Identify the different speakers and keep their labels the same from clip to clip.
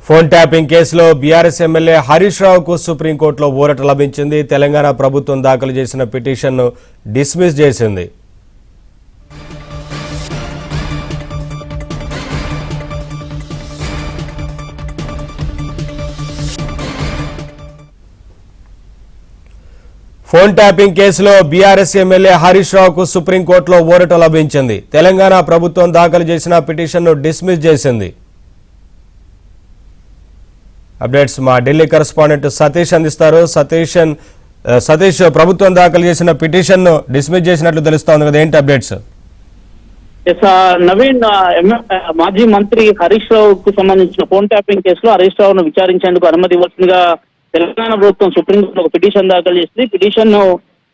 Speaker 1: Phone tapping కేసులో BRS MLA Harish రావుకు సుప్రీంకోర్టులో ఊరట లభించింది. తెలంగాణ ప్రభుత్వం దాఖలు చేసిన పిటిషన్ను డిస్మిస్ చేసింది. ఫోన్ ట్యాపింగ్ కేసులో బీఆర్ఎస్ ఎమ్మెల్యే హరీష్ రావుకు సుప్రీంకోర్టులో ఊరట లభించింది. తెలంగాణ ప్రభుత్వం దాఖలు చేసిన పిటిషన్ను డిస్మిస్ చేసింది. అప్డేట్స్ మా ఢిల్లీ కరెస్పాండెంట్ సతీష్ అందిస్తారు. సతీష్, ప్రభుత్వం దాఖలు చేసిన పిటిషన్ ను డిస్మిస్ చేసినట్లు తెలుస్తోంది కదా, ఏంటి అప్డేట్స్?
Speaker 2: నవీన్, మాజీ మంత్రి హరీష్ రావుకు సంబంధించిన ఫోన్ ట్యాపింగ్ కేసులో హరీష్ రావును విచారించేందుకు అనుమతి ఇవ్వాల్సిందిగా తెలంగాణ ప్రభుత్వం సుప్రీంకోర్టులో ఒక పిటిషన్ దాఖలు చేసింది. పిటిషన్ ను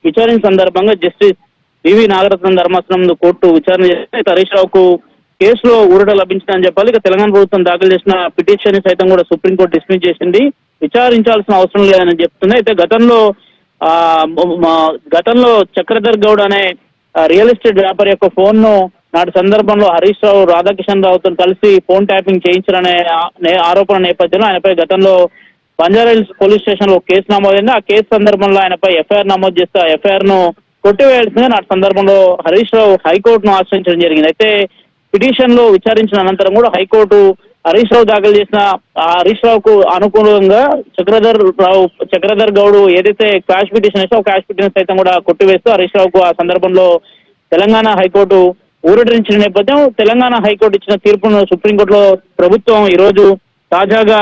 Speaker 2: విచారించిన సందర్భంగా జస్టిస్ బివి నాగరత్నం ధర్మాసనం కోర్టు విచారణ చేస్తే హరీష్ రావుకు కేసులో ఊరట లభించిందని చెప్పాలి. ఇక తెలంగాణ ప్రభుత్వం దాఖలు చేసిన పిటిషన్ సైతం కూడా సుప్రీంకోర్టు డిస్మిస్ చేసింది. విచారించాల్సిన అవసరం లేదని చెప్తుంది. అయితే గతంలో చక్రధర్ గౌడ్ అనే రియల్ ఎస్టేట్ వ్యాపారి యొక్క ఫోన్ ను నాటి సందర్భంలో హరీష్ రావు రాధాకిషన్ రావుతో కలిసి ఫోన్ ట్యాపింగ్ చేయించారనే ఆరోపణ నేపథ్యంలో ఆయనపై గతంలో బంజారాహిల్స్ పోలీస్ స్టేషన్ లో కేసు నమోదైంది. ఆ కేసు సందర్భంలో ఆయనపై ఎఫ్ఐఆర్ నమోదు చేస్తే ఆ ఎఫ్ఐఆర్ ను కొట్టివేయాల్సిందిగా నాటి సందర్భంలో హరీష్ రావు హైకోర్టును ఆశ్రయించడం జరిగింది. అయితే పిటిషన్ లో విచారించిన అనంతరం కూడా హైకోర్టు హరీష్ రావు దాఖలు చేసిన హరీష్ రావుకు అనుకూలంగా చక్రధర్ గౌడ్ ఏదైతే క్వాష్ పిటిషన్ వేస్తే ఆ క్వాష్ పిటిషన్ సైతం కూడా కొట్టివేస్తూ హరీష్ రావుకు ఆ సందర్భంలో తెలంగాణ హైకోర్టు ఊరటించిన నేపథ్యం తెలంగాణ హైకోర్టు ఇచ్చిన తీర్పును సుప్రీంకోర్టులో ప్రభుత్వం ఈరోజు తాజాగా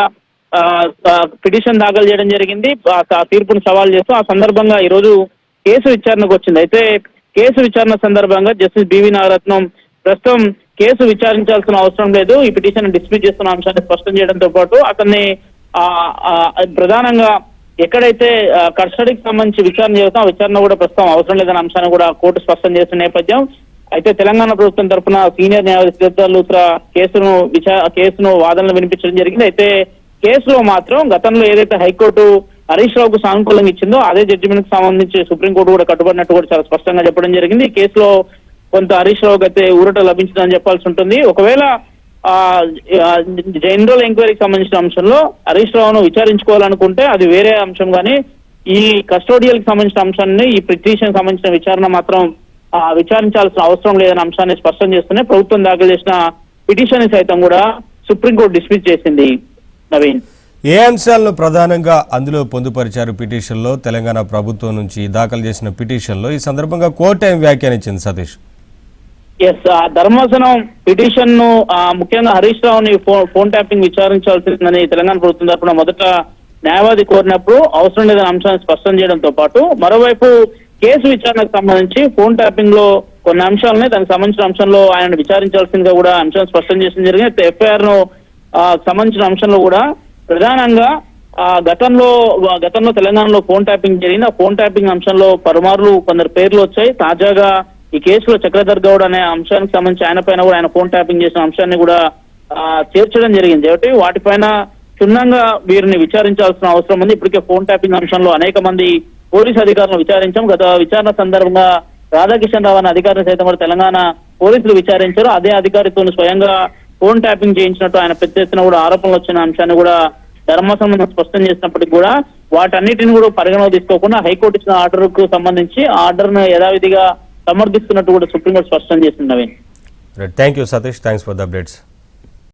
Speaker 2: పిటిషన్ దాఖలు చేయడం జరిగింది. ఆ తీర్పును సవాల్ చేస్తూ ఆ సందర్భంగా ఈరోజు కేసు విచారణకు వచ్చింది. అయితే కేసు విచారణ సందర్భంగా జస్టిస్ బివి నాగరత్నం ప్రస్తుతం కేసు విచారించాల్సిన అవసరం లేదు, ఈ పిటిషన్ డిస్మిస్ చేస్తున్న అంశాన్ని స్పష్టం చేయడంతో పాటు అతన్ని ప్రధానంగా ఎక్కడైతే కస్టడీకి సంబంధించి విచారణ చేస్తాం ఆ విచారణ కూడా ప్రస్తుతం అవసరం లేదన్న అంశాన్ని కూడా కోర్టు స్పష్టం చేస్తున్న నేపథ్యం. అయితే తెలంగాణ ప్రభుత్వం తరఫున సీనియర్ న్యాయవాది సిద్ధార్థ లూత్రా కేసును వాదనలు వినిపించడం జరిగింది. అయితే కేసులో మాత్రం గతంలో ఏదైతే హైకోర్టు హరీష్ రావుకు సానుకూలంగా ఇచ్చిందో అదే జడ్జిమెంట్ కు సంబంధించి సుప్రీంకోర్టు కూడా కట్టుబడినట్టు కూడా చాలా స్పష్టంగా చెప్పడం జరిగింది. ఈ కేసులో కొంత హరీష్ రావుకి అయితే ఊరట లభించిందని చెప్పాల్సి ఉంటుంది. ఒకవేళ జనరల్ ఎంక్వైరీకి సంబంధించిన అంశంలో హరీష్ రావును విచారించుకోవాలనుకుంటే అది వేరే అంశం, కానీ ఈ కస్టోడియల్ కి సంబంధించిన అంశాన్ని ఈ పిటిషన్ సంబంధించిన విచారణ మాత్రం విచారించాల్సిన అవసరం లేదన్న అంశాన్ని స్పష్టం చేస్తూనే ప్రభుత్వం దాఖలు చేసిన పిటిషన్ సైతం కూడా సుప్రీంకోర్టు డిస్మిస్ చేసింది. నవీన్,
Speaker 1: ఏ అంశాలను ప్రధానంగా అందులో పొందుపరిచారు పిటిషన్ లో? తెలంగాణ ప్రభుత్వం నుంచి దాఖలు చేసిన పిటిషన్ లో ఈ సందర్భంగా కోర్టు ఏం వ్యాఖ్యానించింది సతీష్?
Speaker 2: ధర్మాసనం పిటిషన్ ను ముఖ్యంగా హరీష్ రావుని ఫోన్ ట్యాపింగ్ విచారించాల్సిందని తెలంగాణ ప్రభుత్వం తరఫున మొదట న్యాయవాది కోరినప్పుడు అవసరం లేదనే అంశాన్ని స్పష్టం చేయడంతో పాటు మరోవైపు కేసు విచారణకు సంబంధించి ఫోన్ ట్యాపింగ్ లో కొన్ని అంశాలని దానికి సంబంధించిన అంశంలో ఆయన విచారించాల్సిందిగా కూడా అంశాన్ని స్పష్టం చేయడం జరిగింది. ఎఫ్ఐఆర్ ను సంబంధించిన అంశంలో కూడా ప్రధానంగా గతంలో తెలంగాణలో ఫోన్ ట్యాపింగ్ జరిగింది. ఆ ఫోన్ ట్యాపింగ్ అంశంలో పలుమార్లు కొందరు పేర్లు వచ్చాయి. తాజాగా ఈ కేసులో చక్రధర్ గౌడ్ అనే అంశానికి సంబంధించి ఆయన పైన కూడా ఆయన ఫోన్ ట్యాపింగ్ చేసిన అంశాన్ని కూడా చేర్చడం జరిగింది. కాబట్టి వాటిపైన క్షుణ్ణంగా వీరిని విచారించాల్సిన అవసరం ఉంది. ఇప్పటికే ఫోన్ ట్యాపింగ్ అంశంలో అనేక మంది పోలీసు అధికారులను విచారించాం. గత విచారణ సందర్భంగా రాధాకిషన్ రావు అనే అధికారిని సైతం కూడా తెలంగాణ పోలీసులు విచారించారు. అదే అధికారితో స్వయంగా ఫోన్ ట్యాపింగ్ చేయించినట్టు ఆయన పెద్ద ఎత్తున కూడా ఆరోపణలు వచ్చిన అంశాన్ని కూడా ధర్మాసనం స్పష్టం చేసినప్పటికీ కూడా వాటన్నిటిని కూడా పరిగణలో తీసుకోకుండా హైకోర్టు ఇచ్చిన ఆర్డర్ కు సంబంధించి ఆర్డర్ ను యథావిధిగా సమర్థిస్తున్నట్టు కూడా సుప్రీంకోర్టు స్పష్టం చేసింది. Naveen,
Speaker 1: thank you Satish, thanks for the updates.